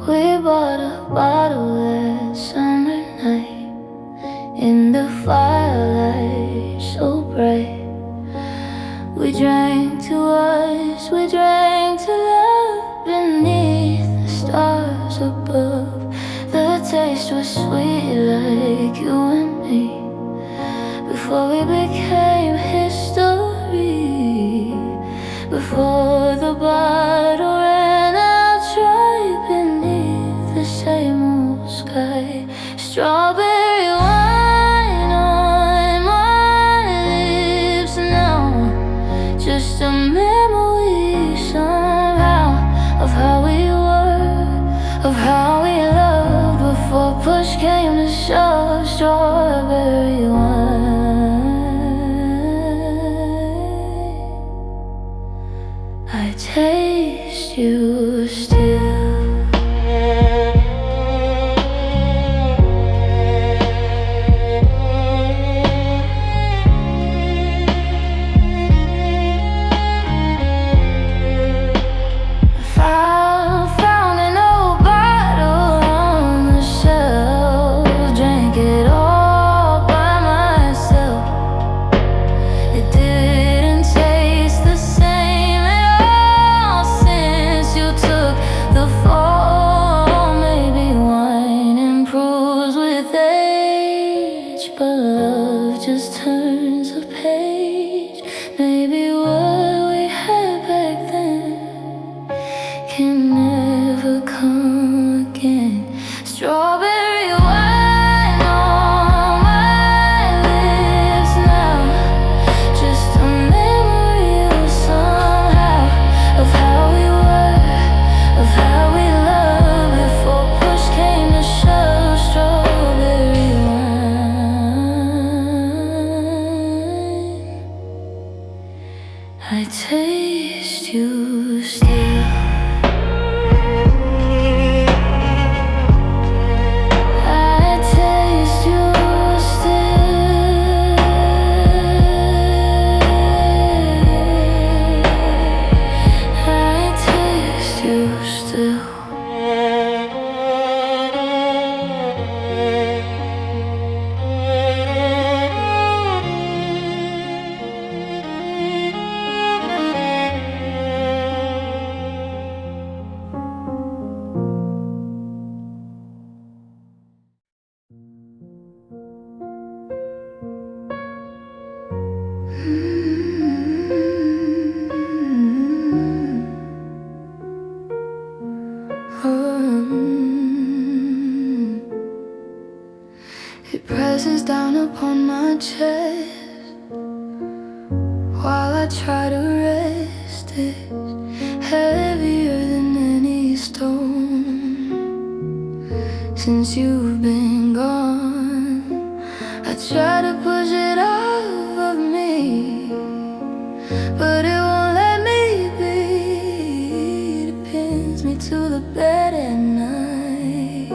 We bought a bottle that summer night, in the firelight so bright. We drank to us, we drank to love, beneath the stars above. The taste was sweet like you and me, before we became history. Before the bottle ran out dry, beneath the same old sky. Strawberry wine on my lips now, just a memory somehow of how we were, of how we loved before push came to shove. Strawberry wine, I taste you still. Found an old bottle on the shelf, drank it all by myself. It didn't taste the same at all since you took the fall. Maybe wine improves with age, but love just turns a page. Maybe what we had back then can never come again. Strawberry wine on my lips now, just a memory of somehow of how we were, of how we loved before push came to shove. Strawberry wine, I taste you still. I taste you still. I taste you still. It presses down upon my chest while I try to rest. It's heavier than any stone. Since you've been gone, I try to push it off of me, but it won't let me be. It pins me to the bed at night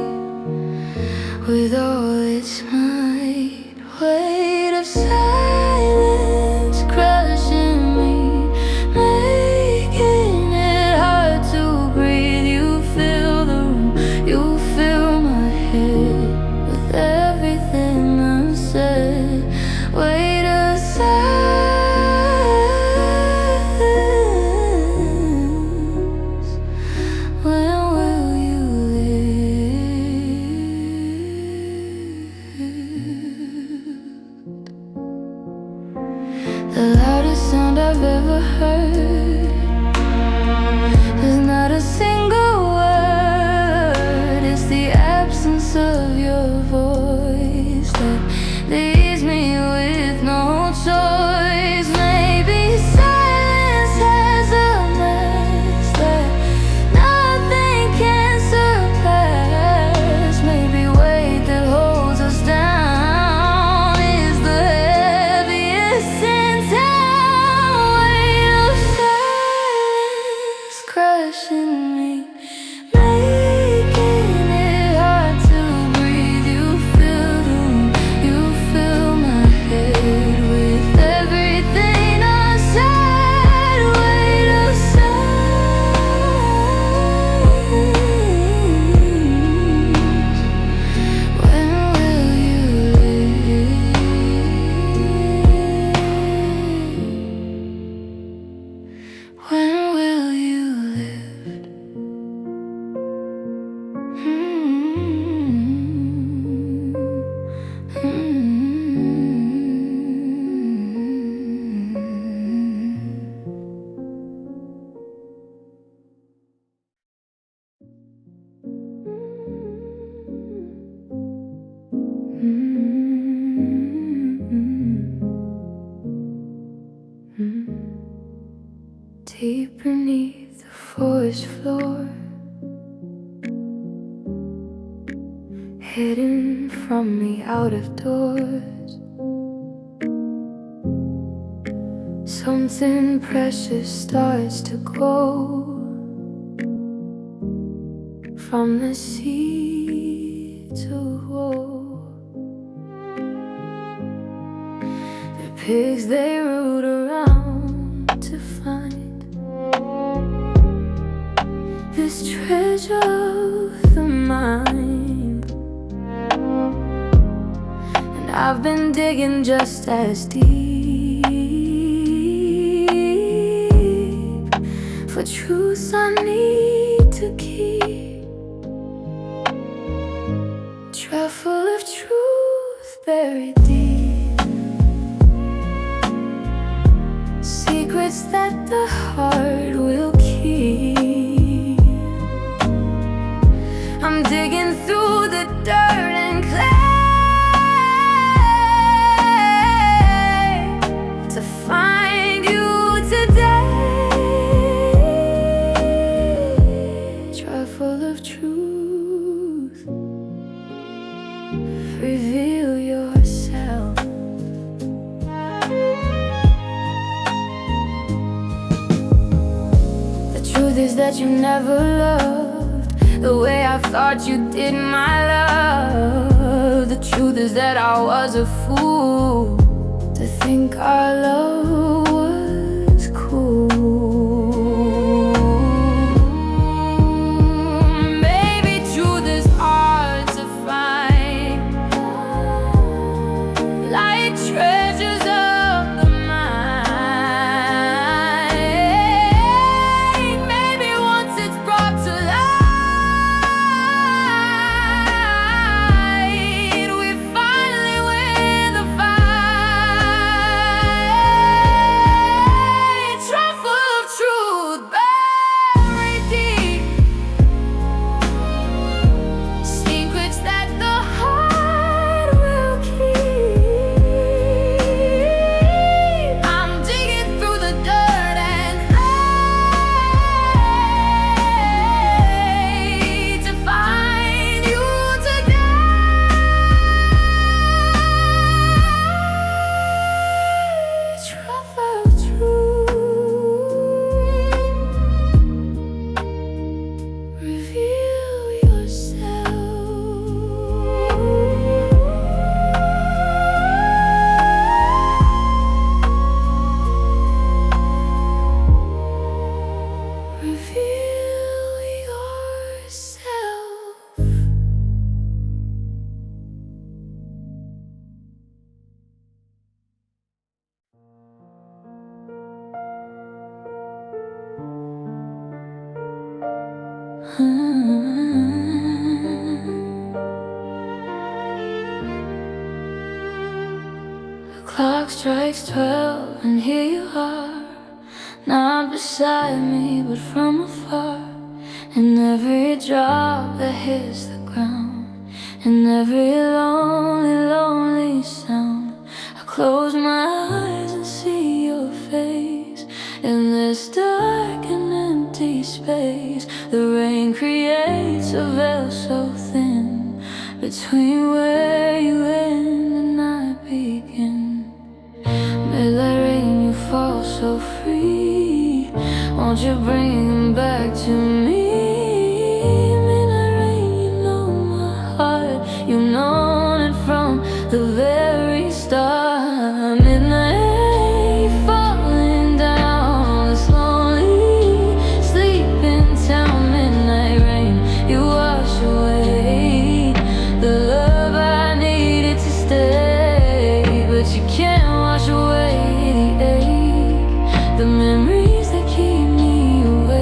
with all its might. Weight of silence crushing me, making it hard to breathe. You fill the room, you fill my head with everything unsaid. Weight of silence, when will you leave? hidden from me out of doors. Something precious starts to glow from the sea to woe. The pigs they root around to find this treasure of the mind, and I've been digging just as deep for truths I need to keep. Trap full of truth buried deep, secrets that the heart will keep. I'm digging through the dirt and clay to find you today. Trap full of truth, reveal yourself. The truth is that you never loved the way I thought you did, my love. The truth is that I was a fool to think our love was cool. Maybe truth is hard to find, like treasures of the mind. Maybe once it's brought to light, we finally win the fight. Trap full of truth buried deep, secrets that the heart will keep. I'm digging through the dirt and clay to find you today. Trap full of truth, reveal yourself. Reveal yourself. The clock strikes 12 and here you are, not beside me but from afar. And every drop that hits the ground, and every lonely, lonely sound, I close my eyes and see your face in this dark and empty space. The rain creates a veil so thin between where you end and I begin. Midnight rain, you fall so free, won't you bring him back to me? Midnight rain, you know my heart, you've known it from the very start. Midnight rain, falling down on this lonely, sleeping town. Midnight rain, you wash away the love I needed to stay, but you can't wash away the ache, the memories that keep me awake.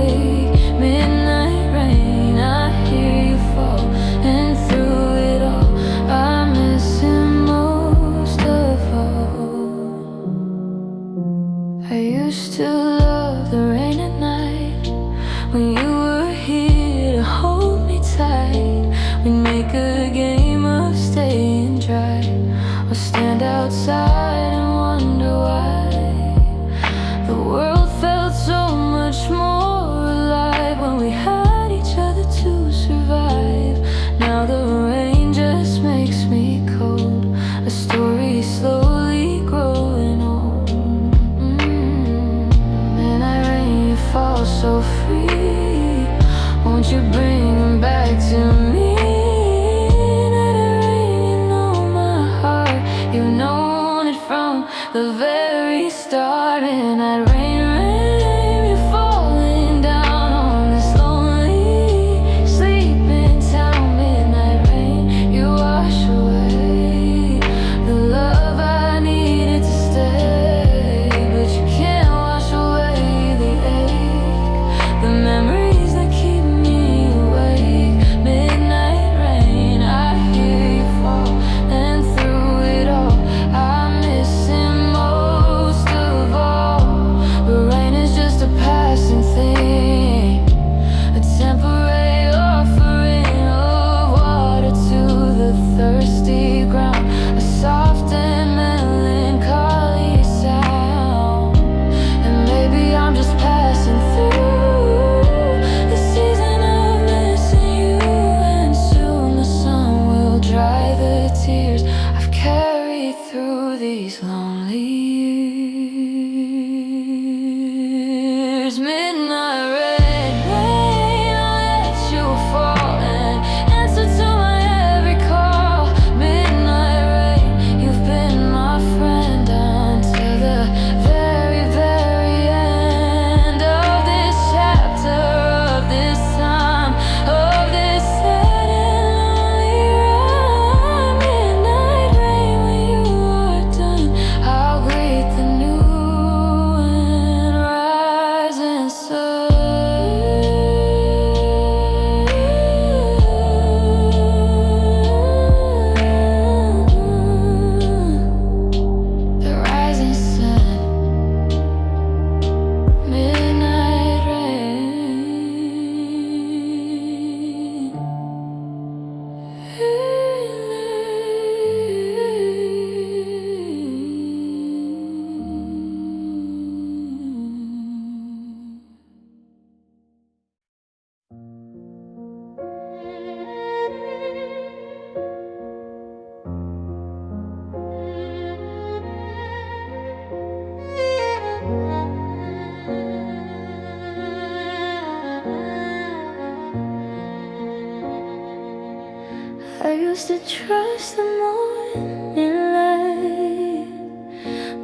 I used to trust the morning light,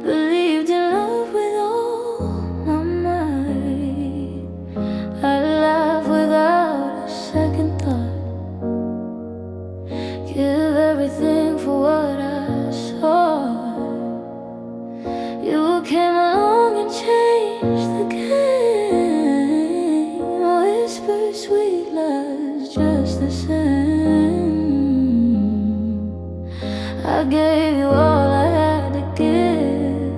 believed in love with all my might. I laughed without a second thought, give everything for what I saw. You came along and changed the game, whispered sweet lies just the same. I gave you all I had to give.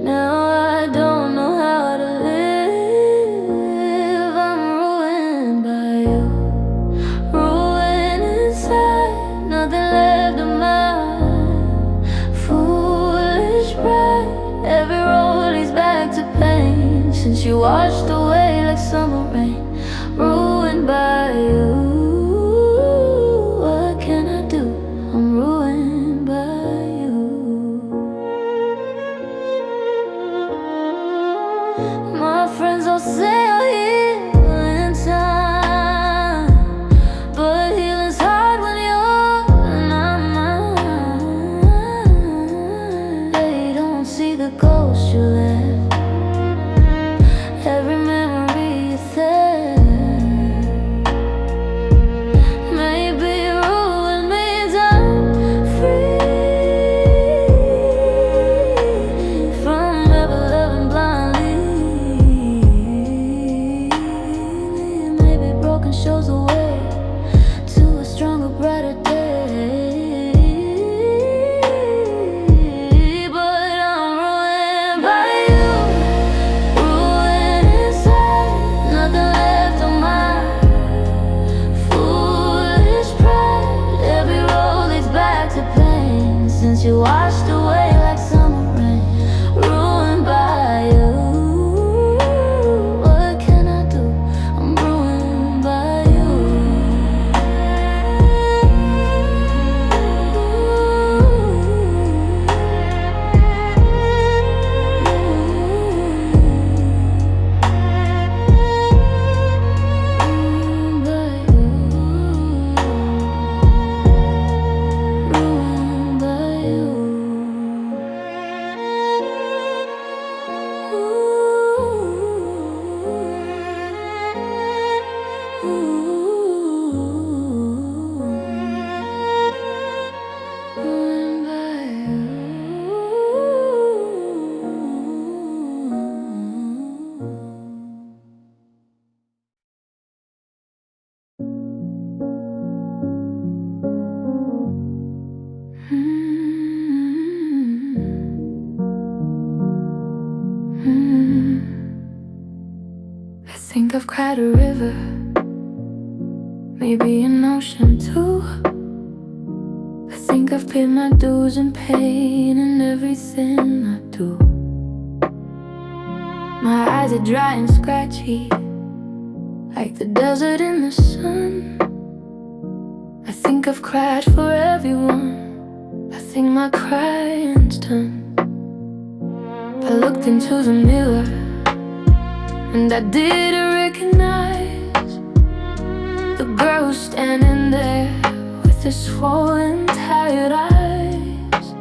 Now I don't know how to live. I'm ruined by you, ruined inside, nothing left of mine. Foolish pride, every road leads back to pain, since you washed away like summer rain. Ruined by you. My friends all say I'll heal in time, but healing's hard when you're not mine. They don't see the ghost you left, every memory you said. Maybe ruin means I'm free from ever loving blindly. Shows the way to a stronger, brighter day. But I'm ruined by you, ruined inside, nothing left of mine. Foolish pride, every road leads back to pain, since you washed away like summer rain. Ruined by you. I think I've cried a river, maybe an ocean too. I think I've paid my dues and pain in everything I do. My eyes are dry and scratchy, like the desert in the sun. I think I've cried for everyone, I think my crying's done. I looked into the mirror and I didn't recognize the girl standing there with the swollen, tired eyes.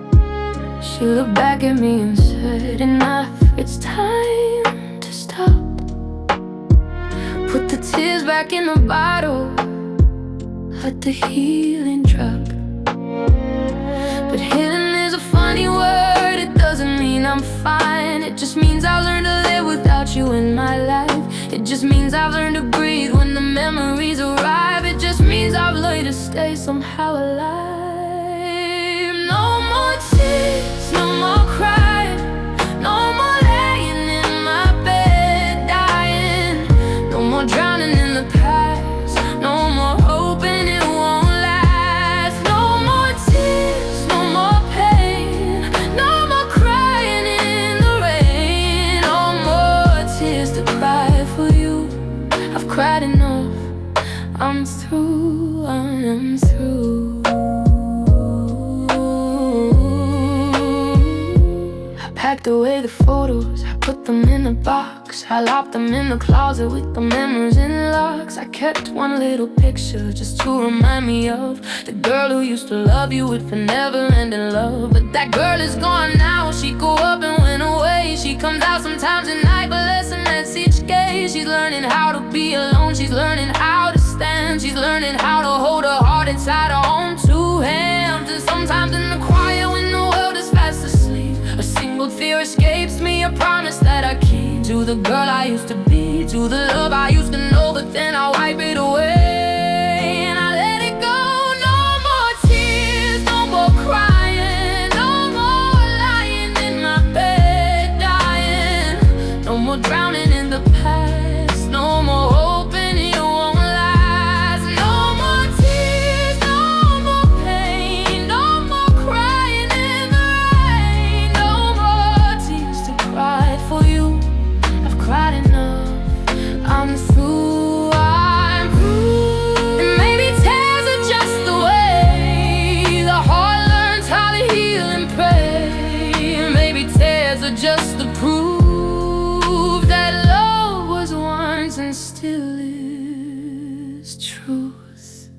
She looked back at me and said, enough, it's time to stop. Put the tears back in the bottle, let the healing drop. But healing is a funny word, it doesn't mean I'm fine. It just means I've learned to live without you in my life. It just means I've learned to breathe when the memories arrive. It just means I've learned to stay somehow alive. No more tears, no more crying, no more laying in my bed dying, no more drowning in the past, no more hoping it won't last. No more tears, no more pain, no more crying in the rain, no more tears to cry for you. I've cried enough, I'm through, I'm through. I packed wiped away the photos, I put them in a box. I locked them in the closet with the memories in locks. I kept one little picture just to remind me of the girl who used to love you with a never-ending love. But that girl is gone now, she grew up and went away. She comes out sometimes at night, but less and less each day. She's learning how to be alone, she's learning how to stand. She's learning how to hold her heart inside her own two hands. And sometimes in the quiet when the world is fast asleep, a single tear escapes me, a promise that I keep. To the girl I used to be, to the love I used to know, but then I wipe it away and I let it go. No more tears, no more crying, no more lying in my bed dying, no more drowning in the past, no more hoping it won't last. No more tears, no more pain, no more crying in the rain, no more tears to cry for you. I've cried enough, I'm through, I'm through. And maybe tears are just the way the heart learns how to heal and pray. Maybe tears are just the proof that love was once and still is truth.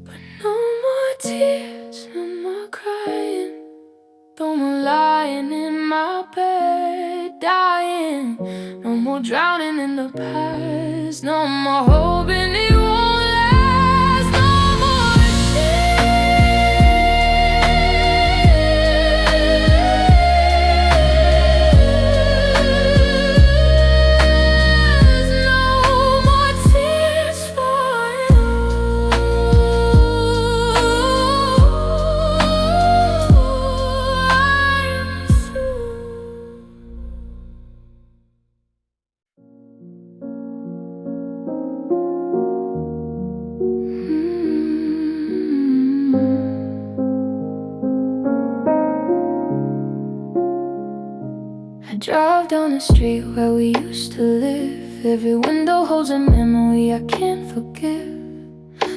But no more tears, no more crying, no more lying in my bed dying, no more drowning in the past, no more hoping it won't last. No more tears, no more tears for you. I'm through. I drive down the street where we used to live. Every window holds a memory I can't forgive.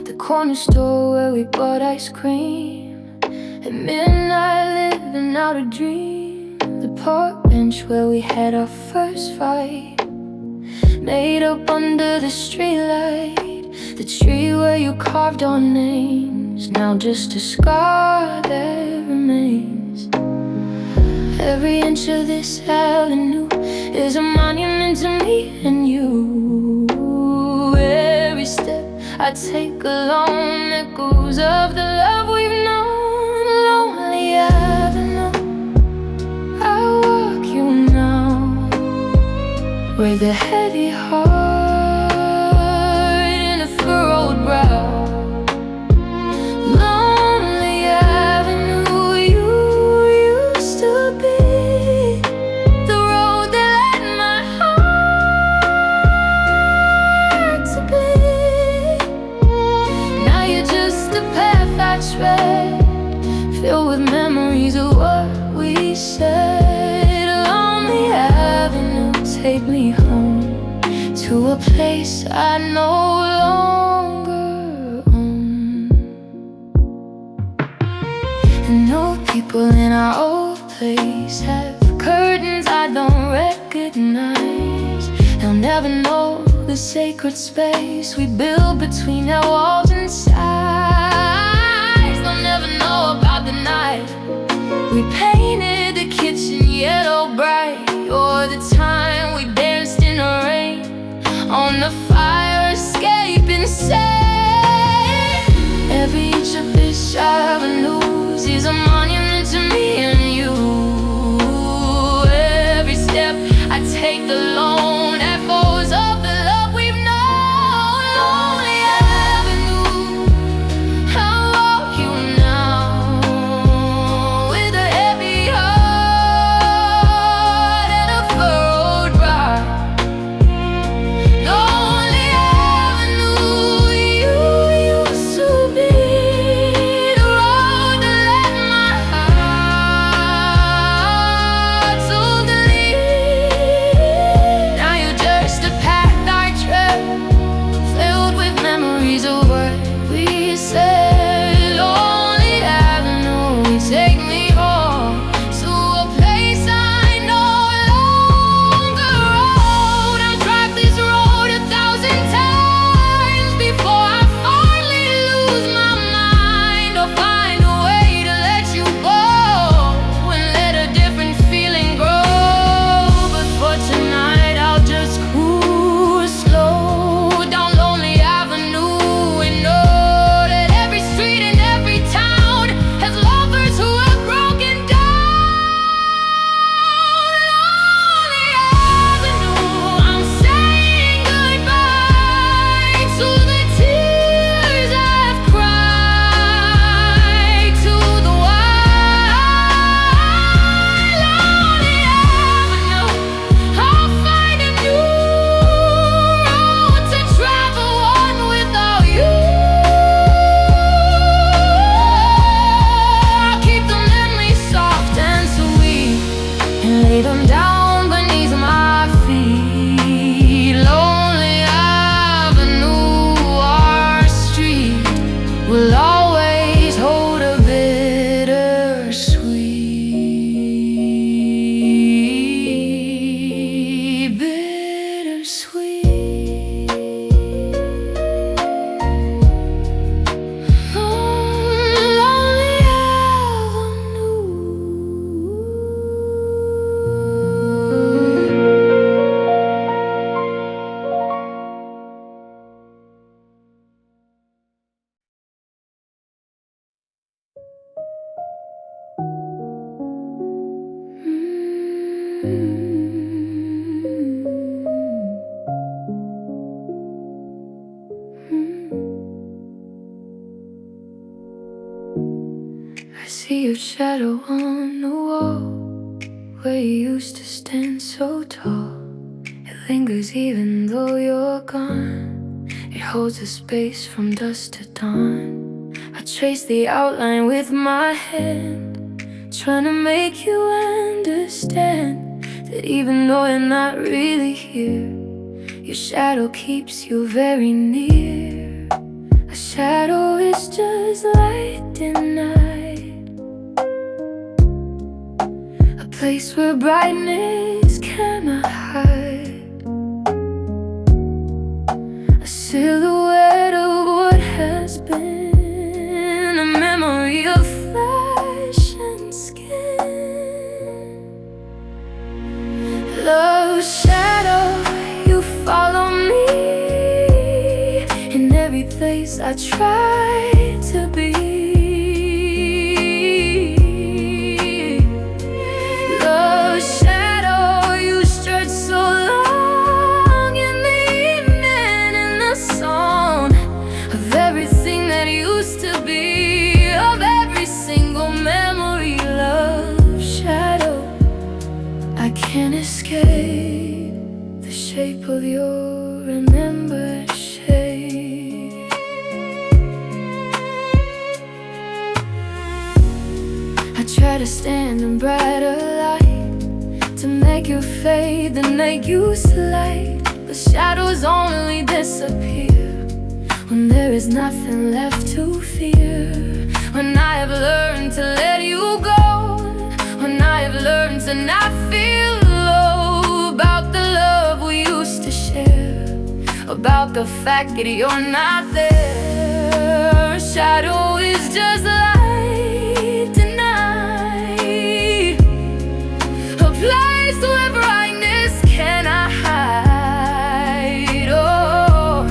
The corner store where we bought ice cream at midnight, living out a dream. The park bench where we had our first fight, made up under the streetlight. The tree where you carved our names, now just a scar that remains. Every inch of this avenue is a monument to me and you. Every step I take alone, echoes of the love we've known. Lonely avenue, I walk you now, with a heavy heart and a furrowed brow. Lonely avenue, you used to be the road that led my heart to bleed. Now you're just a path I tread, filled with memories of what we said. Lonely avenue, take me home to a place I no longer own. And old people in our old place have curtains I don't recognize. They'll never know the sacred space we build between our walls and sides. They'll never know about the night we painted the kitchen yellow bright, or the time we danced in the rain on the fire escape insane. Every inch of this avenue is a monument to me and you. Every step I take, the lone echoes of the love we've known. Lonely avenue, I walk you now, with a heavy heart see your shadow on the wall, where you used to stand so tall. It lingers even though you're gone. It holds a space from dusk to dawn. I trace the outline with my hand, trying to make you understand that even though you're not really here, your shadow keeps you very near. A shadow is just light in night, a place where brightness cannot hide, a silhouette of what has been, a memory of flesh and skin. Love shadow, you follow me in every place I try to be. Love shadow, you stretch so long in the evening, in the song of everything that used to be, of every single memory. Love shadow, I can't escape the shape of your remembered shape. I try to stand in brighter light, to make you fade the night you slide, but shadows only disappear when there is nothing left to fear. When I have learned to let you go, when I have learned to not feel low about the love we used to share, about the fact that you're not there. Shadow is just light tonight, a place where brightness cannot hide. Oh,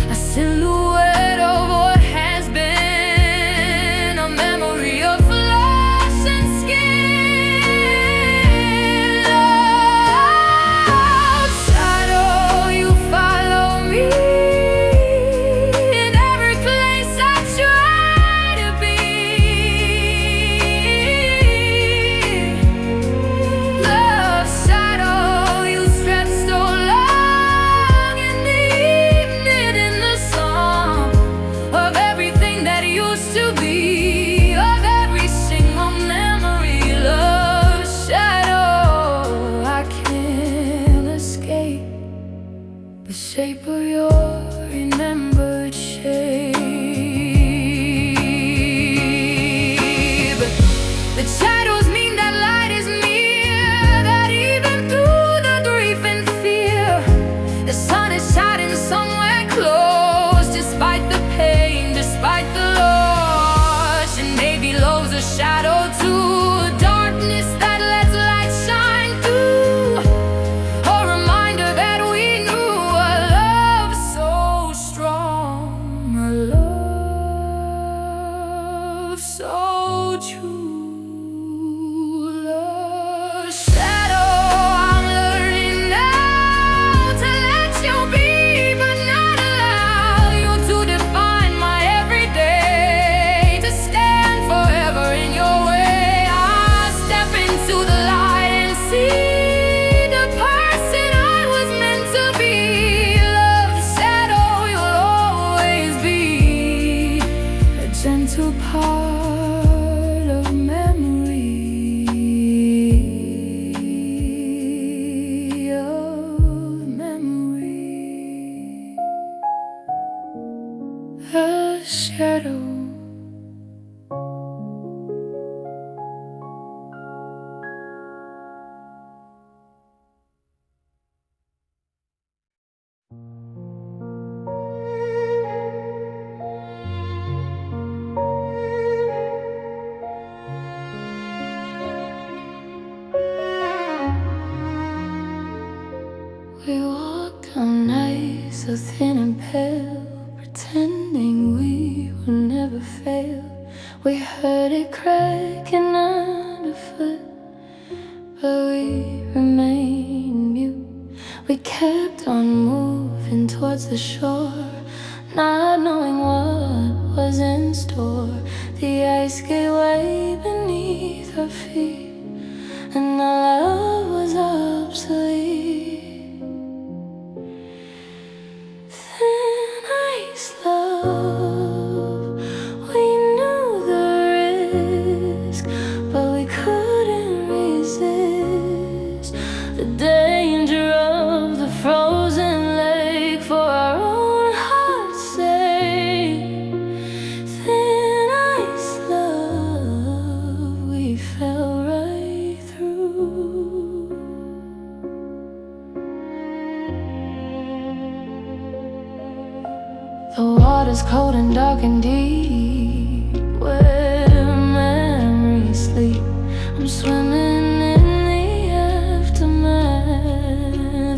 a silhouette of what has been, a memory of flesh and skin. Love shadow, you follow me in every place I try to be. Love shadow, you stretch so long in the evening, in the song of everything that used to be, of every single memory. Love shadow, I can't escape the shape of your remembered shape. But shadows mean that light is near, that even through the grief and fear, the sun is shining somewhere close, despite the pain, despite the loss. And maybe love's a shadow too, a darkness that lets light shine through, a reminder that we knew a love so strong, a love so true. Love shadow, I'm learning now to let you be, but not allow you to define my everyday, to stand forever in your way. I step into the light and see the person I was meant to be. Love shadow, you'll always be a gentle part of memory, of memory. A shadow. We walked all night, so thin and pale, pretending we would never fail. We heard it cracking underfoot, but we remained mute. We kept on moving towards the shore, not knowing what was in store. The ice gave way water's cold and dark and deep, where memories sleep. I'm swimming in the aftermath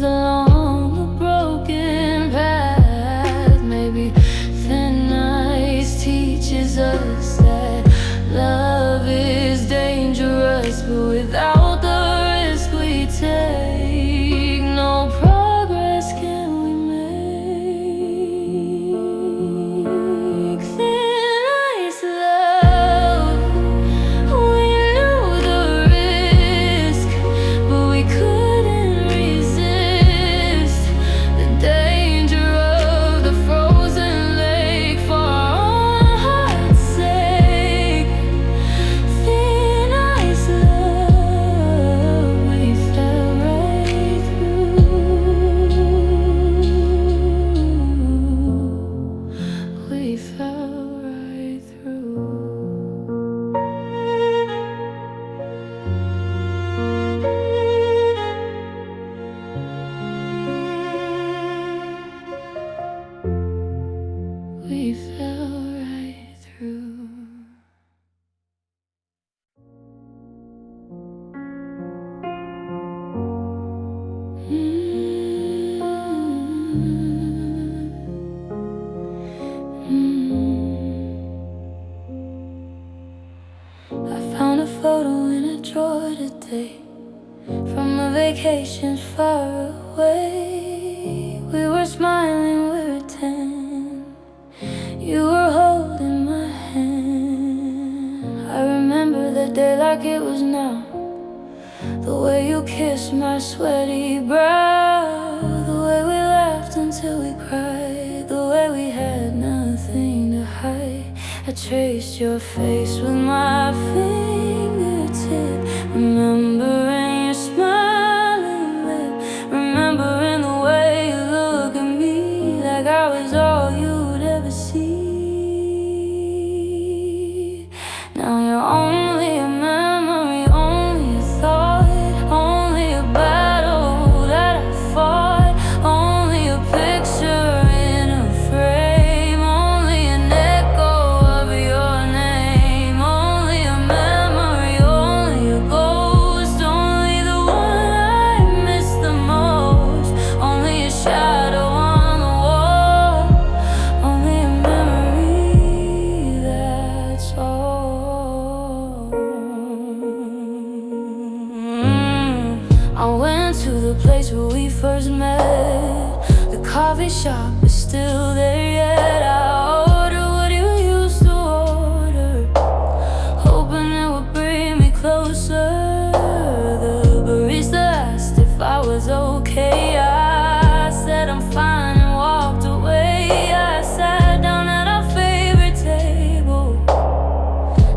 along a broken path. Maybe thin ice teaches us that love is dangerous, but without the risk we take, no progress can we make. Thin ice love, we knew the risk, but we couldn't resist the danger of the frozen lake for our own heart's sake. Thin ice love, we fell right through. We fell right through. We fell right through. I found a photo in a drawer today from a vacation far away. We were smiling, we were 10. You were holding my hand. I remember the day like it was now. The way you kissed my sweaty brow, the way we laughed until we cried, the way we had nothing to hide. I traced your face with my fingertip, remembering your smiling lip, remembering the way you look at me like I was all you'd ever see. Now you're only a memory, only a thought, only a battle that I fought, only a picture in a frame, only an echo of your name, only a memory, only a ghost, only the one I miss the most, only a shadow on the wall, only a memory, that's all. I went to the place where we first met. The coffee shop is still there yet. I ordered what you used to order, hoping it would bring me closer. The barista asked if I was okay. I said I'm fine and walked away. I sat down at our favorite table.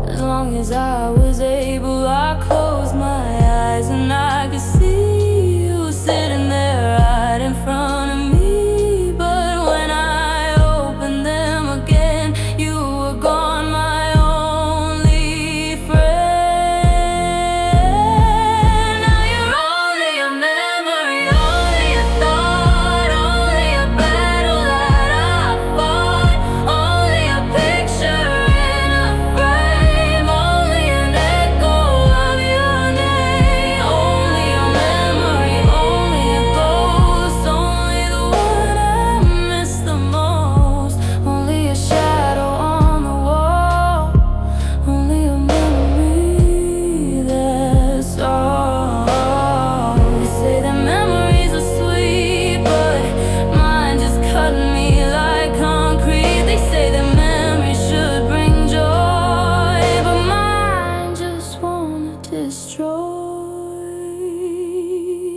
As long as I was able, I closed my eyes and I could see you sitting there right in front of me. But when I opened them again, you were gone, my only friend. Now you're only a memory, only a thought, only a battle that I fought, only a picture in a frame, only an echo of your name, only a memory, only a ghost, only the one I miss the most, only a shadow on the wall, only a memory, that's all. They say that memories are sweet, but mine just cut me like concrete. They say that memories should bring joy, but mine just wanna destroy.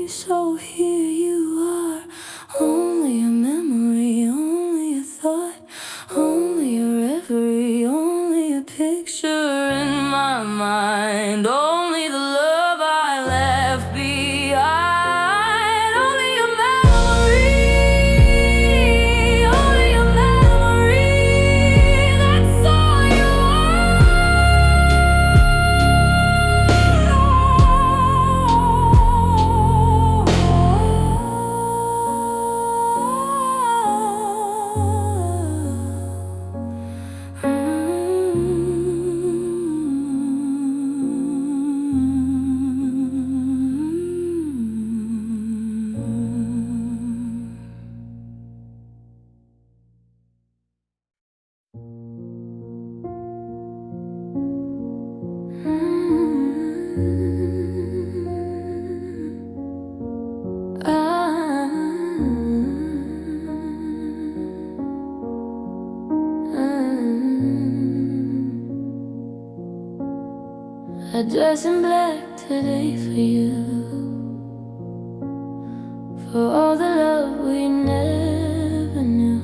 So here you are, only a memory, only a thought, only a reverie, only a picture in my mind, only the love I left behind, only a memory, only a memory, that's all you are. I dress in black today for you, for all the love we never knew.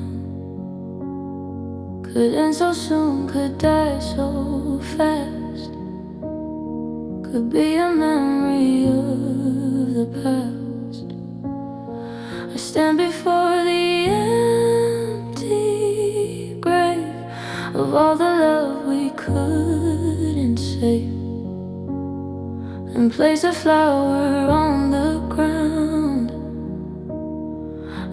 Could end so soon, could die so fast, could be a memory of the past. I stand before the empty grave of all the love we couldn't save, and place a flower on the ground,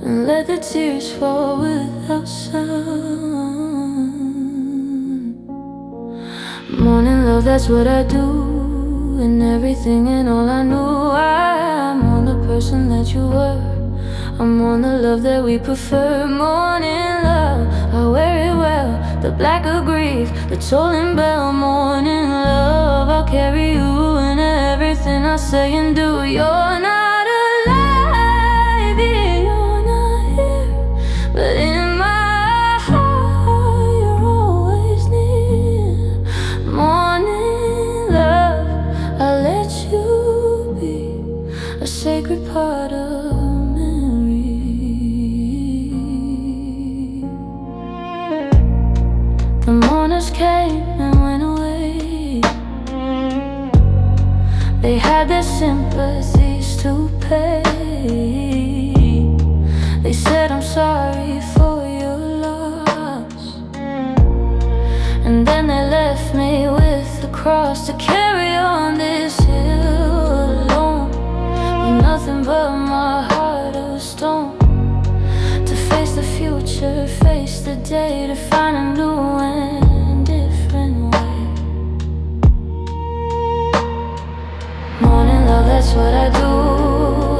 and let the tears fall without sound. Morning love, that's what I do, and everything and all I knew. I'm on the person that you were, I'm on the love that we prefer. Morning love, I wear it well, the black of grief, the tolling bell. Morning love, I'll carry you in everything I say and do. You're not alive, yeah, you're not here, but in my heart you're always near. Morning love, I let you be a sacred part of the mourners came and went away. They had their sympathies to pay. They said, I'm sorry for your loss, and then they left me with the cross to carry on this hill alone, with nothing but my heart of stone. To face the future, face the day, to find a new and different way. Morning love, that's what I do,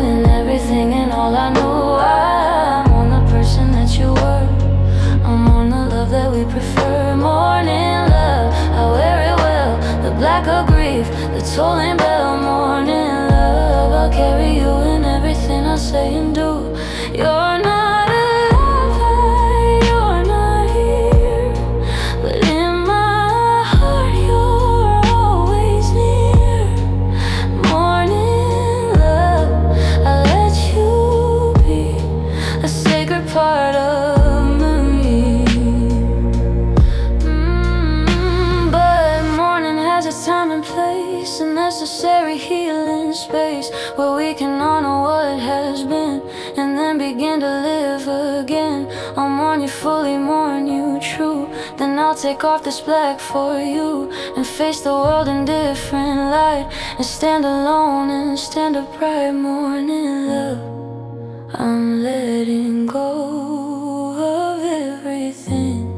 and everything and all I knew. I'm on the person that you were, I'm on the love that we prefer. Morning love, I wear it well, the black of grief, the tolling bell. Morning love, I'll carry you in everything I say and do. You're not part of me. But morning has its time and place, a necessary healing space, where we can honor what has been and then begin to live again. I'll mourn you fully, mourn you true, then I'll take off this black for you, and face the world in different light, and stand alone and stand upright. Morning love, I'm letting go of everything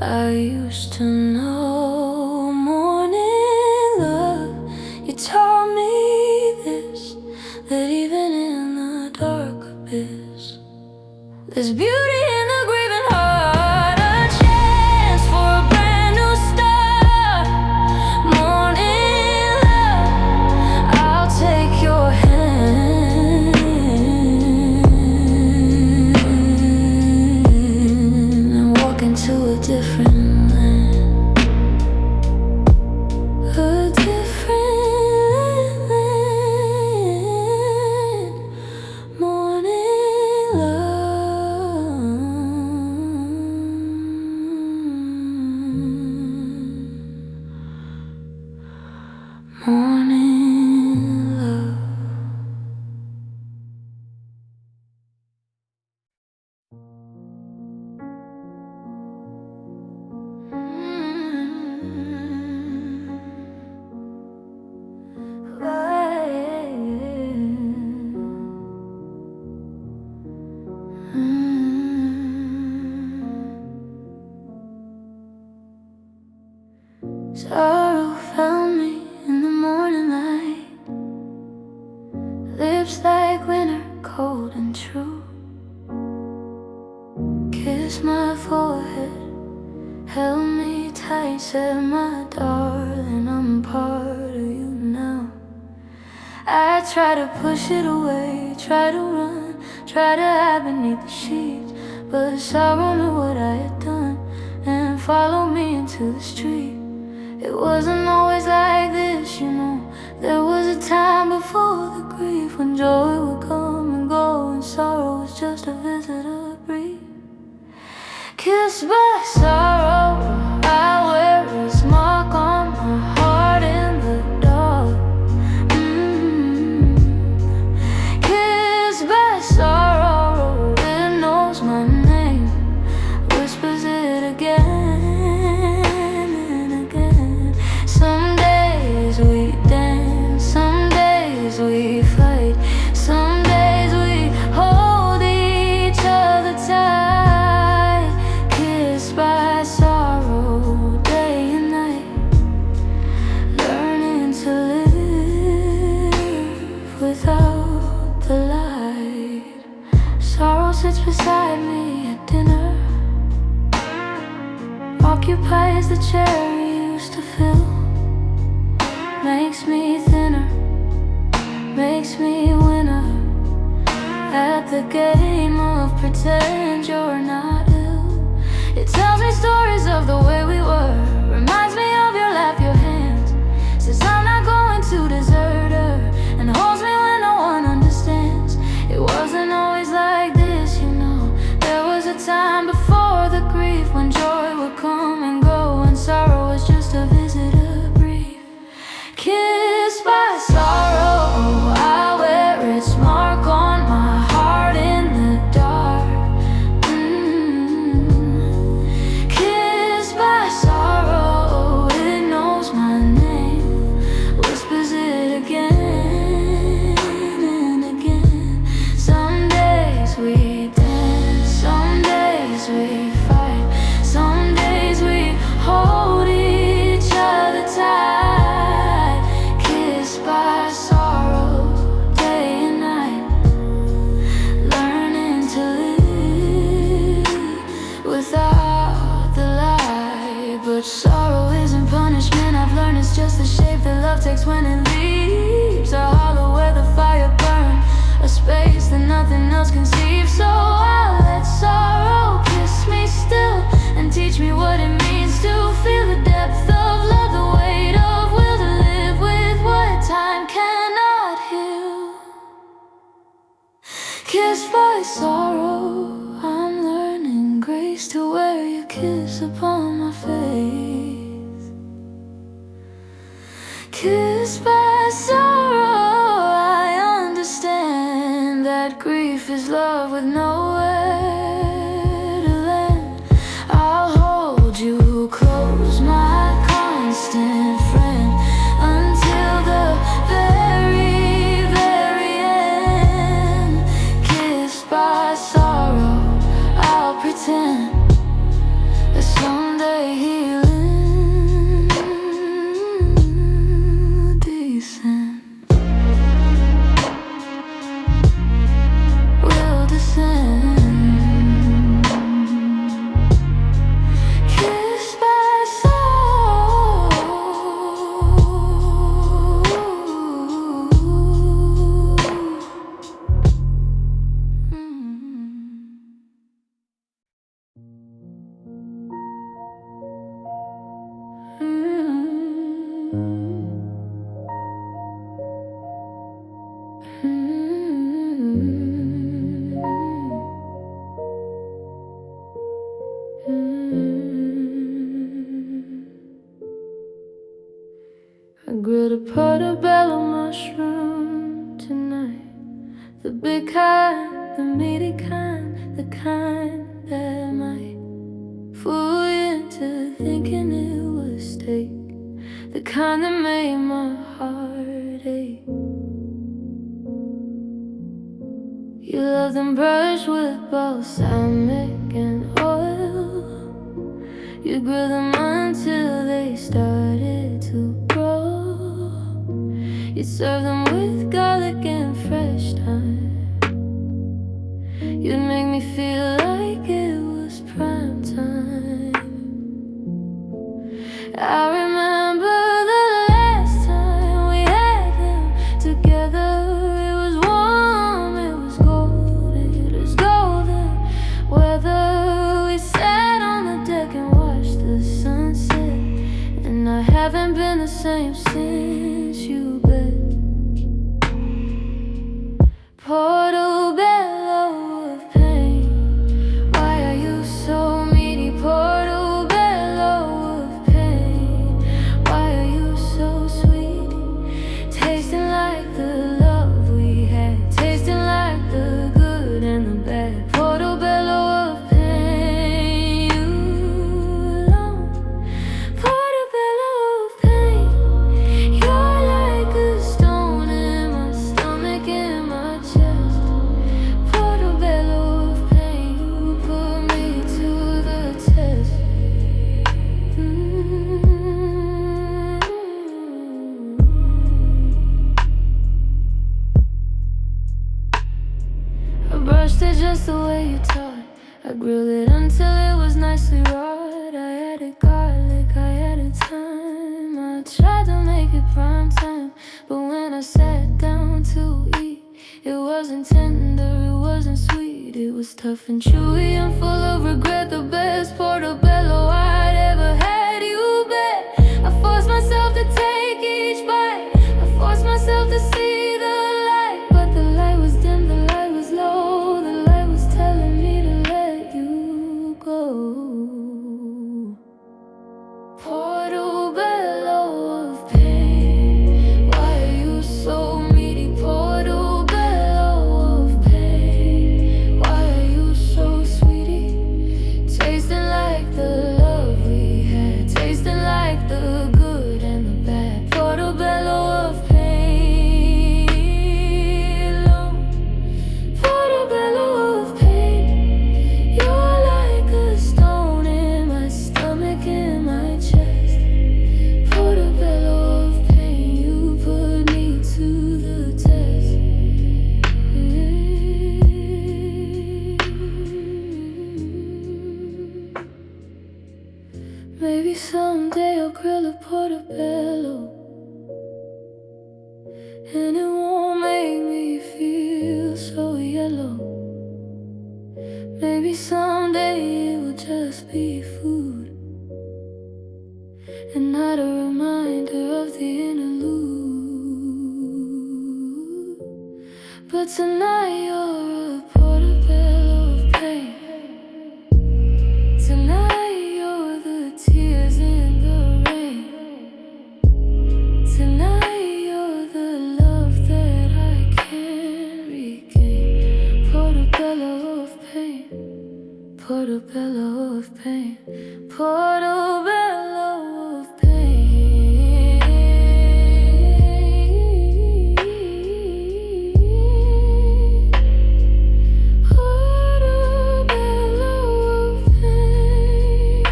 I used to know. Morning love, you taught me this, that even in the dark abyss, there's beauty in the grieving heart, a chance for a brand new start. Morning love, I'll take your hand into a different land, a different land. Morning love, morning love. Sorrow found me in the morning light, lips like winter, cold and true. Kissed my forehead, held me tight, said, my darling, I'm part of you now. I try to push it away, try to run, try to hide beneath the sheets, but sorrow knew what I had done and followed me into the street. It wasn't always like this, this, you know. There was a time before the grief when joy would come and go and sorrow was just a visitor brief. Kissed by sorrow, I wear its mark on my heart in the dark. Kissed by sorrow, it knows my name, whispers it again and again. Some days we dance, some days we fight, some days we hold each other tight. Kissed by sorrow, day and night, learning to live without the light. Sorrow sits beside me at dinner, occupies the chair we used to fill, makes me thinner, makes me a winner at the game of pretend you're not ill. It tells me stories of the way we were, reminds me of your laugh, your hands, says I'm not going to desert her, and holds me when no one understands. It wasn't always like this, you know. There was a time before the grief when joy would come and go and sorrow was just a visitor brief. Kissed by sorrow, I wear its mark on my heart in the dark. Kissed by sorrow, it knows my name, whispers it again and again. Some days we dance, some days we fight, some days we hold each other tight. Kissed by sorrow, day and night, learning to live without the light. But sorrow isn't punishment, I've learned it's just the shape that love takes when it leaves a hollow where the fire burns, a space that nothing else conceives. So I let sorrow kiss me still and teach me what it means to feel the depth of love, the weight of will to live with what time cannot heal. Kissed by sorrow, I'm learning grace to wear your kiss upon my face. Kissed by sorrow, I understand that grief is love with nowhere to land. I'll hold you close, my constant friend, until the very, very end. Kissed by sorrow, I'll pretend that someday healing descend, will descend. Kissed by sorrow. I grilled a portobello mushroom tonight, the big kind, the meaty kind, the kind that might fool you into thinking it was steak, the kind that made my heart ache. You love them brushed with balsamic and oil, you grill them until they started to grow. You serve them with garlic and fresh thyme. You'd make me feel like it was prime time. I remember the last time we had them together. It was warm, it was golden, it was golden weather. We sat on the deck and watched the sunset, and I haven't been the same since. miss you, babe. Portobello of pain, why are you so needy? Portobello of pain, why are you so sweet? Tasting like the love we had, tasting like the good and the bad. Portobello of pain, you alone. Portobello of pain, you're like a stone in my stomach, in my chest. Portobello of pain, you put me to the test. I brushed it just the way you taught. I grilled it until it was nicely raw. I added garlic, I added thyme. I tried to make it prime time, but when I sat down to eat, it wasn't tender, it wasn't sweet. It was tough and chewy and full of regret. The best portobello I'd ever had, you bet. I forced myself to take each bite, I forced myself to see the light. But the light was dim, the light was low, the light was telling me to let you go. Portobello of pain, why are you so needy? Portobello of pain, why are you so sweetie? Tasting like the love we had, tasting like the good and the bad. Portobello of pain, alone. Portobello of pain, you're like a stone in my stomach, in my chest. Portobello of pain, you put me to the test. Maybe someday I'll grill a portobello, and it won't make me feel so yellow. Maybe someday it will just be food, and not a reminder of the interlude. But tonight you're a portobello of pain. Tonight you're the tears in the rain. Tonight you're the love that I can't regain. Portobello of pain, portobello of pain, portobello of pain. Portobello of pain.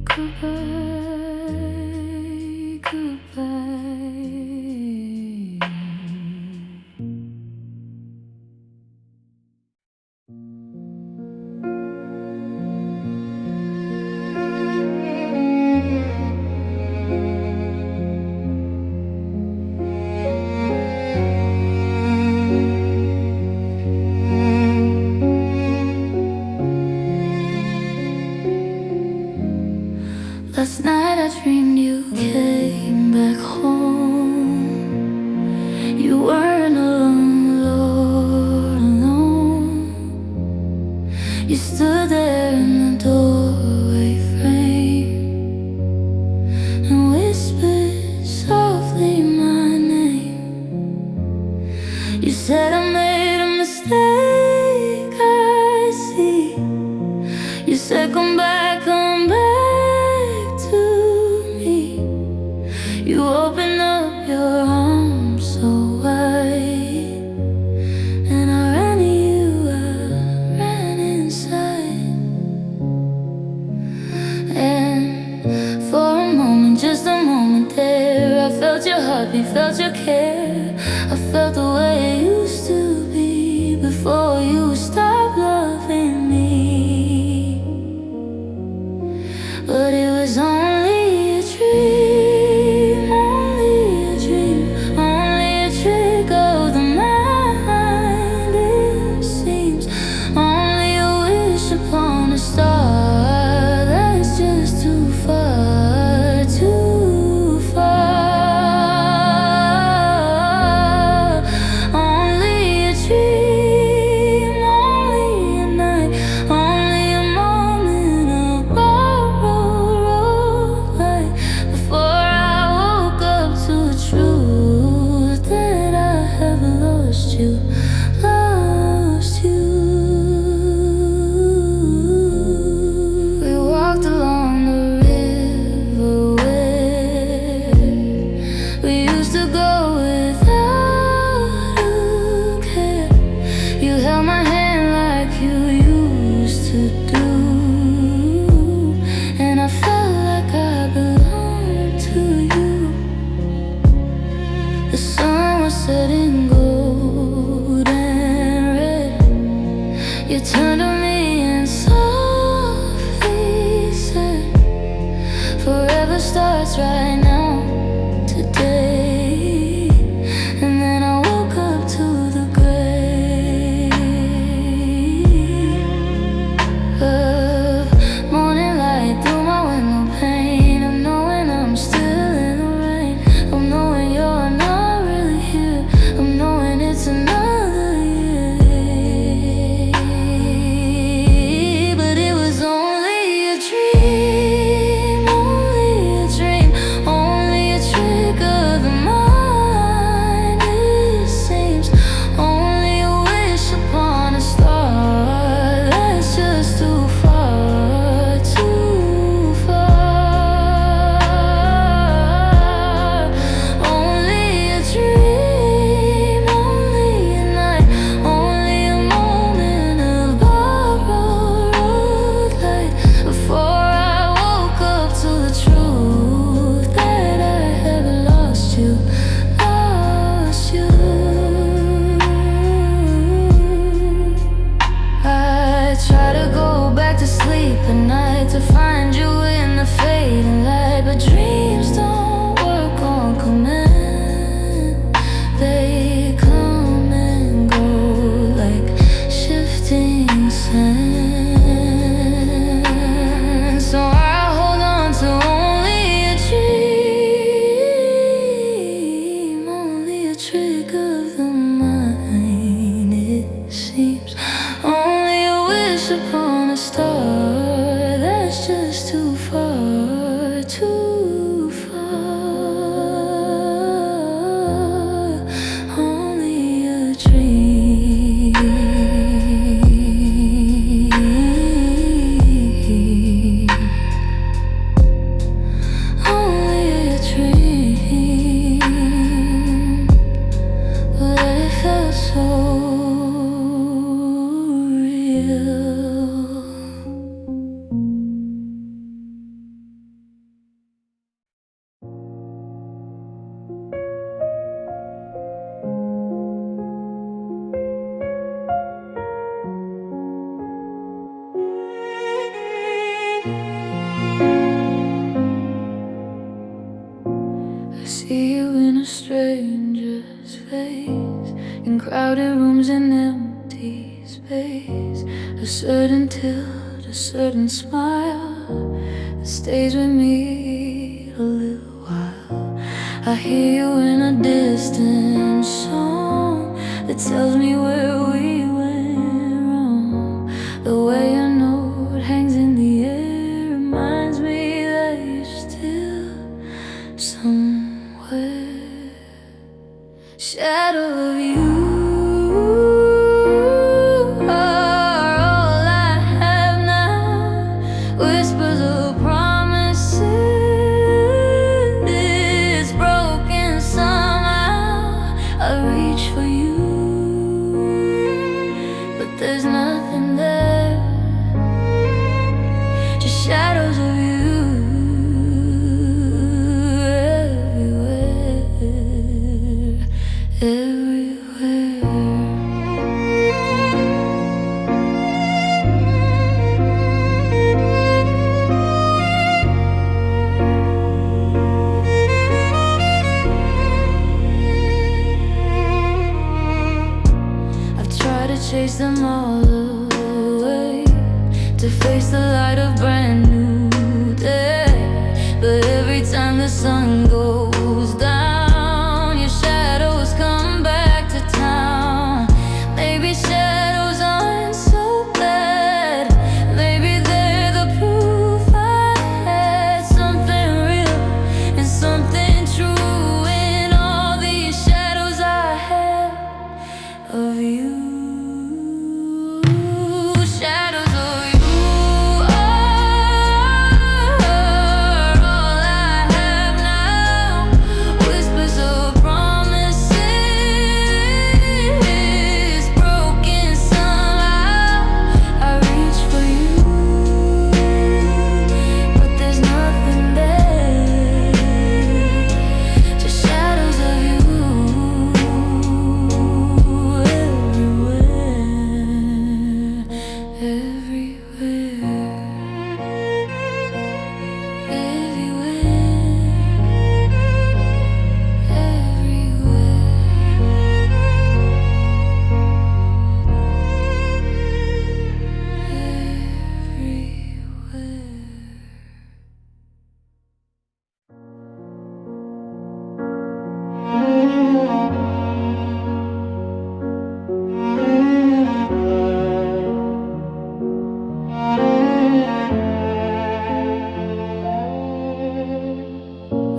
Goodbye, goodbye. Last night I dreamed you came back home. You weren't alone, Lord, alone. You stood there in the doorway frame and whispered softly my name. You said I made a mistake, I see. You said come back to me. You opened up your arms so wide, and I ran to you, I ran inside. And for a moment, just a moment there, I felt your heartbeat, felt your care. I felt the way it used to be before you stopped loving me. But it was only a dream, only a dream, only a trick of the mind, it seems. Only a wish upon a star that's just too far, too far. starts right now, today. And then I woke up to the gray morning light through my window pane, of knowing I'm still in the rain, of knowing you're not really here, of knowing it's another year. But it was only a dream, only a dream, only a trick of the mind, it seems. Only a wish upon a star, that's just too far, too far. Only a dream, only a night, only a moment of borrowed road light, before I woke up to the truth that I had lost you, lost you. I try to go back to sleep at night, to find you in the fading light, but dreams don't work on command. They come and go like shifting sand. So I hold on to only a dream, only a trick of the mind, it seems. Only a wish upon a star, that's just too far, too far. Only a dream, only a dream, but it felt so real. I see you in a stranger's face, in crowded rooms and empty space. A certain tilt, a certain smile that stays with me a little while. I hear you in a distant song that tells me where we went wrong. The way a note hangs in the air reminds me that you're still somewhere. Shadow of you are all I have now. Whispers of promises, it's broken somehow. I reach for you, but there's nothing there, just shadows of you everywhere, everywhere.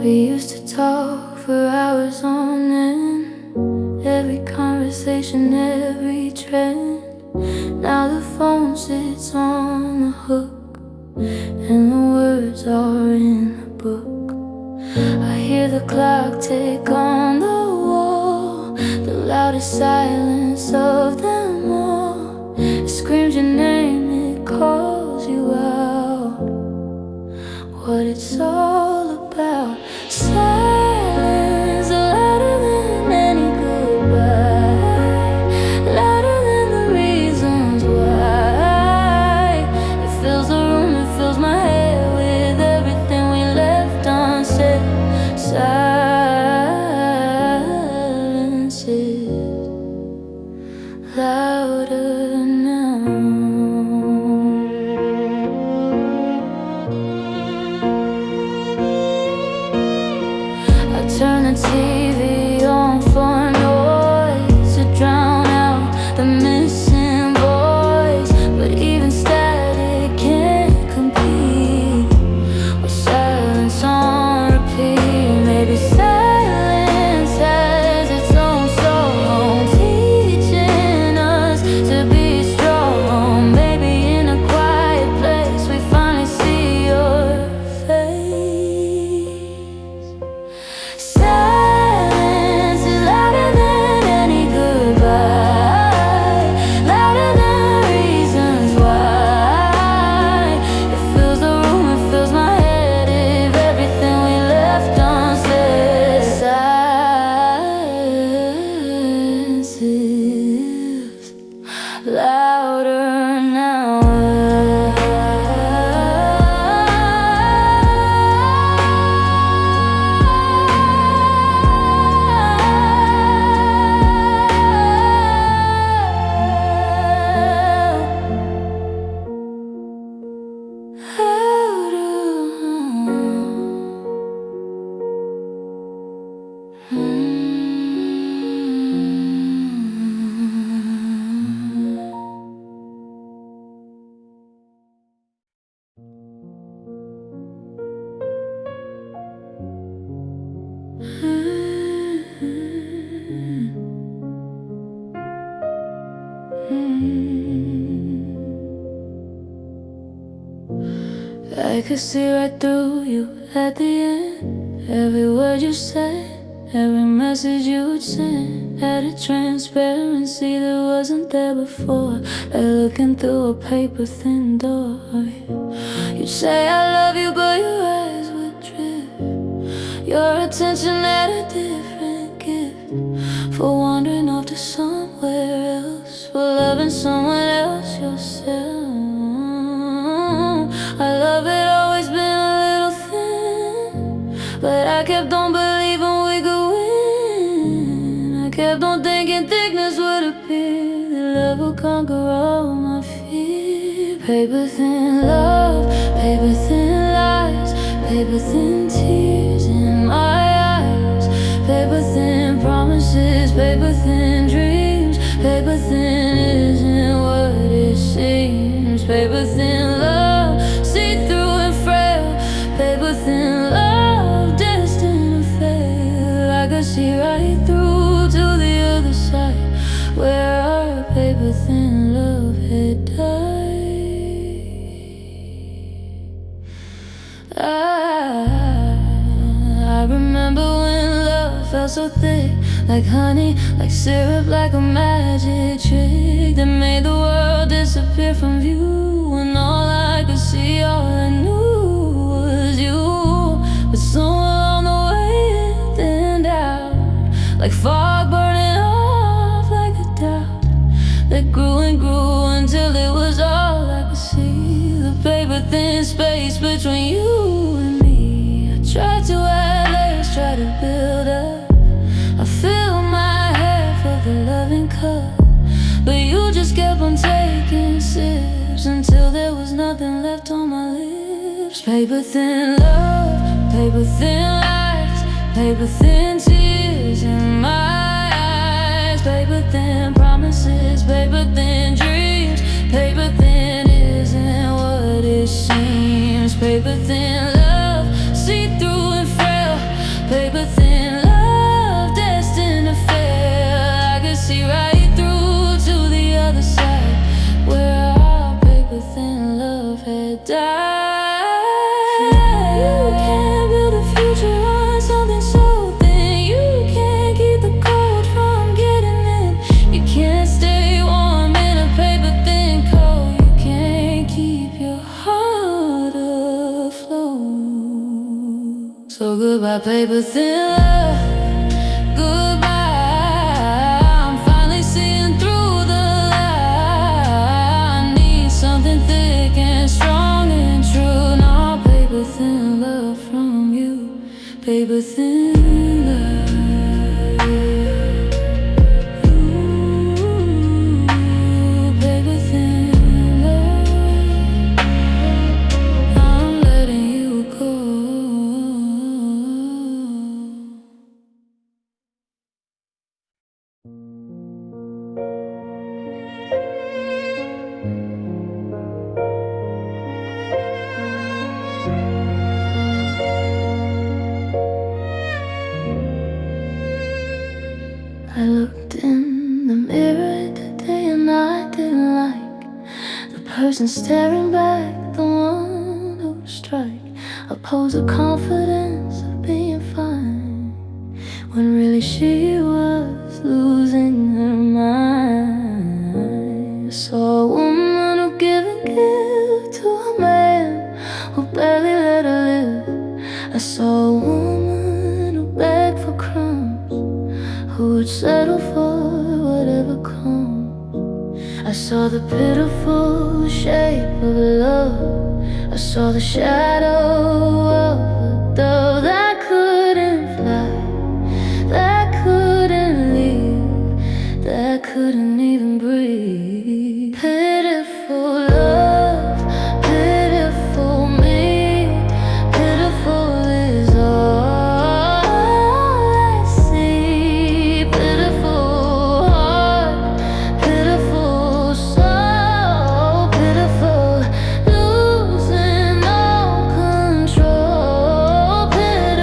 We used to talk for hours on end, every conversation, every trend. Now the phone sits on the hook, and the words are in the book. I hear the clock tick on the wall, the loudest silence of them all. It screams your name, it calls you out, what it's all about. Silence louder than any goodbye, louder than the reasons why. It fills the room, it fills my head with everything we left unsaid. Silence is louder now. Turn the TV on for noise to drown out the missing voice, but even static can't compete with silence on repeat. Maybe silence has its own soul, teaching us to be strong. Maybe in a quiet place we finally see your face. Silence is louder than any goodbye, louder than reasons why. It fills the room, it fills my head if everything we left unsaid. Silence is louder now. I could see right through you at the end. Every word you said, every message you'd send had a transparency that wasn't there before, like looking through a paper-thin door. You'd say I love you, but your eyes would drift. Your attention had a different gift for wandering off to somewhere else, for loving someone else yourself. Our love had always been a little thin, but I kept on believing we could win. I kept on thinking thickness would appear, that love would conquer all my fear. Paper thin love, paper thin lies, paper thin tears in my eyes, paper thin promises, paper thin dreams. Paper thin isn't what it seems. Paper thin love, see-through and frail. Paper thin love, destined to fail. I could see right through to the other side, where our paper thin love had died. I remember when love felt so thick, like honey, like syrup, like a magic trick that made the world disappear from view. And all I could see, all I knew was you. But somewhere along the way it thinned out, like fog burning off, like a doubt that grew and grew until it was all I could see. The paper thin space between you and me. I tried to add layers, tried to build up. I filled my head for the loving cup, but you just kept on taking sips until there was nothing left on my lips. Paper thin love, paper thin lies, paper thin tears in my eyes, paper thin promises, paper thin dreams. Paper thin isn't what it seems. Paper thin love, see-through and frail. So goodbye, paper thin love. Goodbye. I'm finally seeing through the lie. I need something thick and strong and true. Now paper thin love from you. Paper thin love. I looked in the mirror today and I didn't like the person staring back, the one who would strike a pose of confidence of being fine, when really she was losing her mind. I saw a woman who gave and give to a man who barely let her live. I saw a woman who begged for crumbs, who would settle for whatever comes. I saw the pitiful shape of love. I saw the shadow of a dove that couldn't fly, that couldn't leave, that couldn't even breathe. Pitiful love, pitiful me, pitiful is all I see. Pitiful heart, pitiful soul, pitiful, losing all control. Pitiful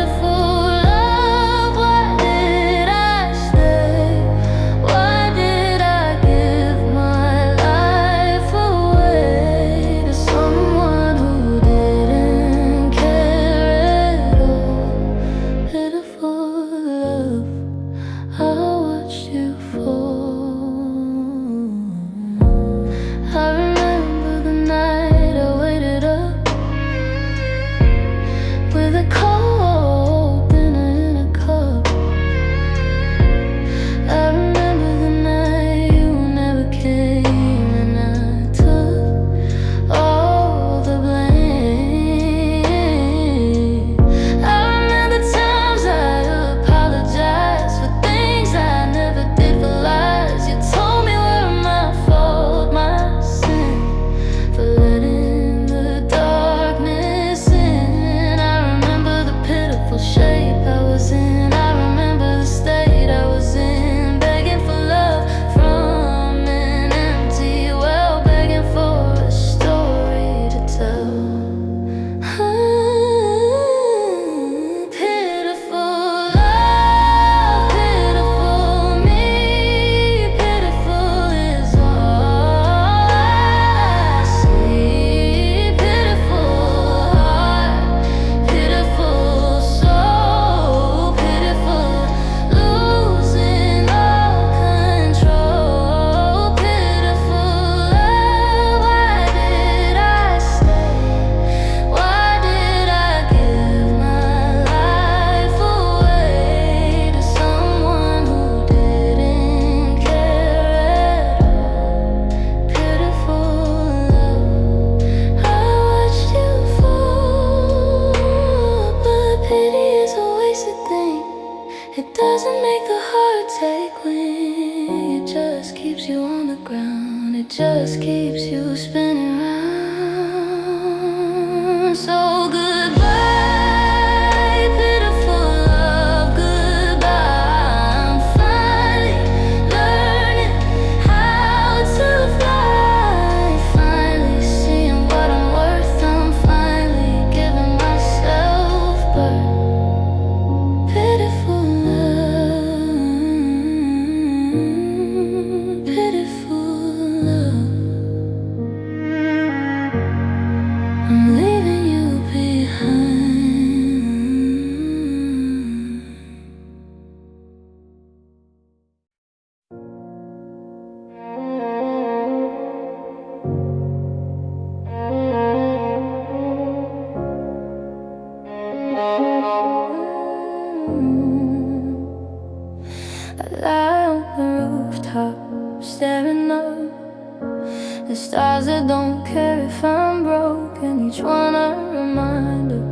Stars that don't care if I'm broken, each one a reminder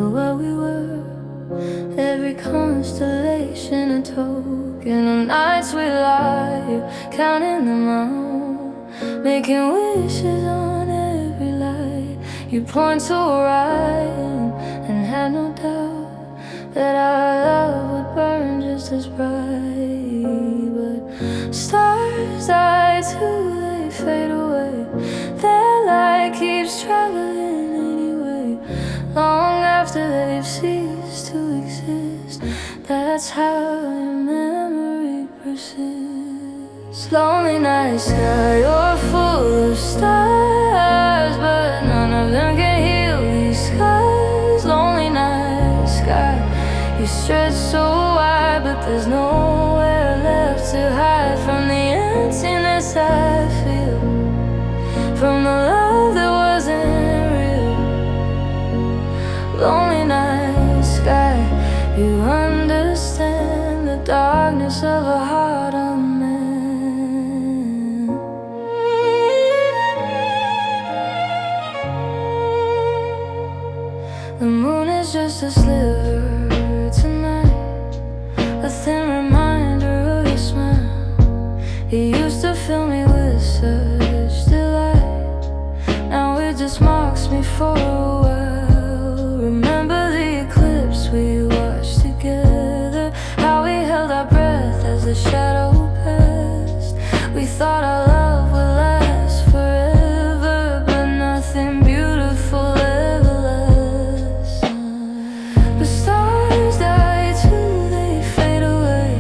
of where we were. Every constellation a token of nights we lie here, counting them out, making wishes on every light. You point to Orion and had no doubt that our love would burn just as bright. But stars die too, they fade away. Their light keeps traveling anyway, long after they've ceased to exist. That's how your memory persists. Lonely night sky, you're full of stars, but none of them can heal these scars. Lonely night sky, you stretch so wide, but there's nowhere left to hide from the emptiness I feel, from the love that wasn't real. Lonely night sky, you understand the darkness of a heart unmanned. The moon is just a sliver tonight, a thin reminder of your smile. You used to fill me with such delight, now it just marks me for a while. Remember the eclipse we watched together, how we held our breath as the shadow passed. We thought our love would last forever, but nothing beautiful ever lasts. But stars die too, they fade away.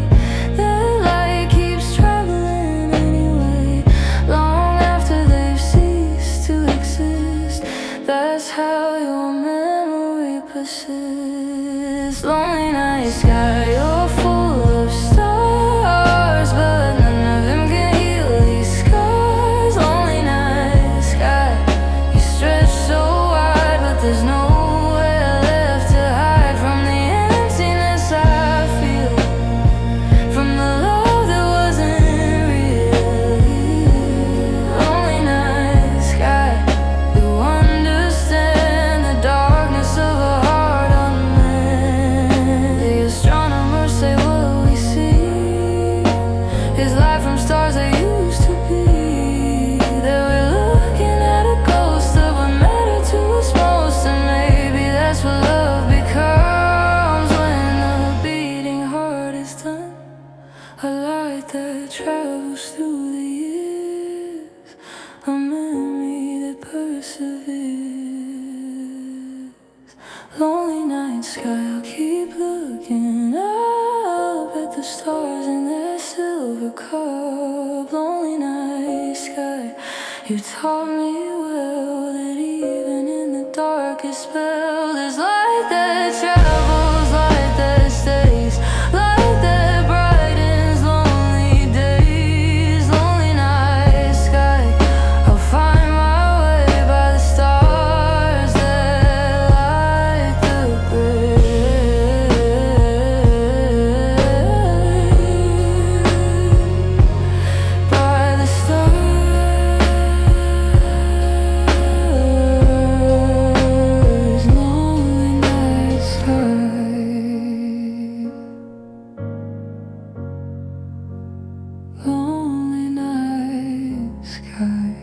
Their light keeps traveling anyway, long after they've ceased to exist. That's how your memory persists. Lonely night sky, you're full of stars, but none of them can heal these scars. Lonely night sky, you stretch so wide, but there's nowhere left to hide from the emptiness I feel, from the love that wasn't real. Lonely night sky, you understand the darkness of a heart unmanned. The astronomers say what we see is light from stars that used to be. That we're looking at a ghost of what mattered to us most, and maybe that's what love becomes when the beating heart is done. A light that travels through the years, a memory that perseveres. Lonely night sky, I'll keep looking up at the stars in their silver cup. Lonely night sky, you taught me well that even in the darkest spell, there's light that travels, light that stays, light that brightens lonely days. Lonely night sky, I'll find my way by the stars that light the grave. By the stars, lonely night sky, lonely night sky.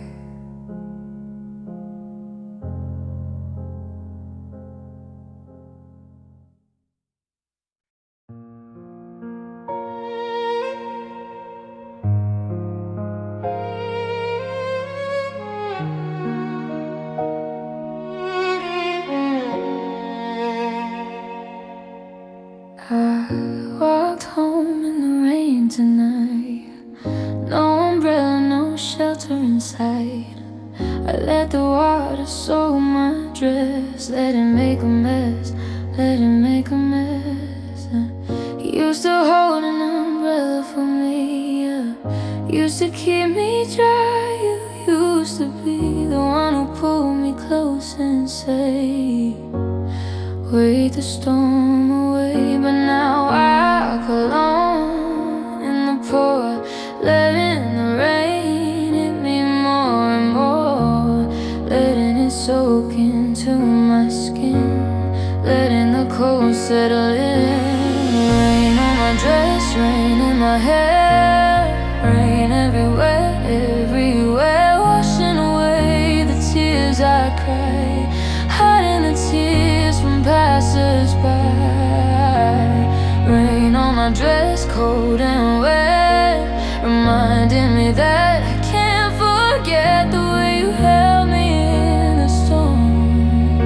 I walked home in the rain tonight, no umbrella, no shelter inside. I let the water soak my dress, let it make a mess, let it make a mess. You used to hold an umbrella for me, yeah. Used to keep me dry. You used to be the one who pulled me close and say, wait the storm away. But now I walk alone in the pour, letting the rain hit me more and more. cold settle in. Rain on my dress, rain in my hair, rain everywhere, everywhere, washing away the tears I cry, hiding the tears from passers-by. Rain on my dress, cold and wet, reminding me that I can't forget the way you held me in the storm,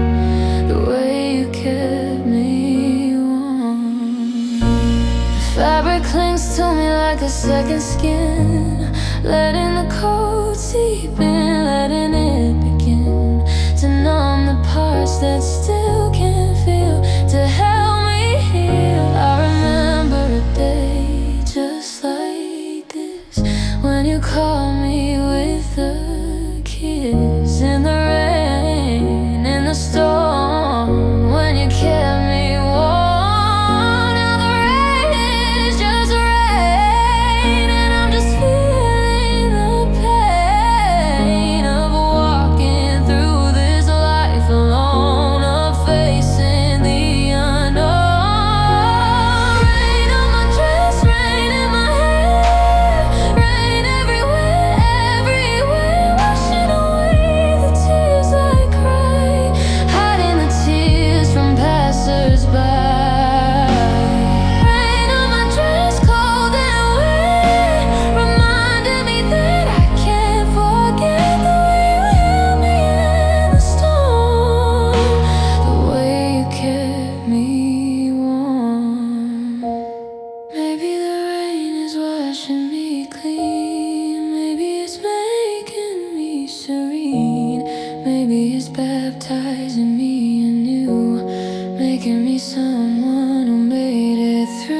the way you kept me warm. The fabric clings to me like a second skin, letting the cold seep in, letting it begin to numb the parts that still can't feel, to help me heal. I remember a day just like this, when you called me with a kiss, in the rain, in the storm, when you kept me warm. Now the rain is just rain, and I'm just feeling the pain of walking through this life alone, of facing the unknown. Rain on my dress, rain in my hair, rain everywhere, everywhere, washing away the tears I cry, hiding the tears from passers-by. Rain on my dress, cold and wet, reminding me that I can't forget the way you held me in the storm, the way you kept me warm. Maybe the rain is washing me clean, maybe it's making me serene, maybe it's baptizing me anew, making me someone who made it through.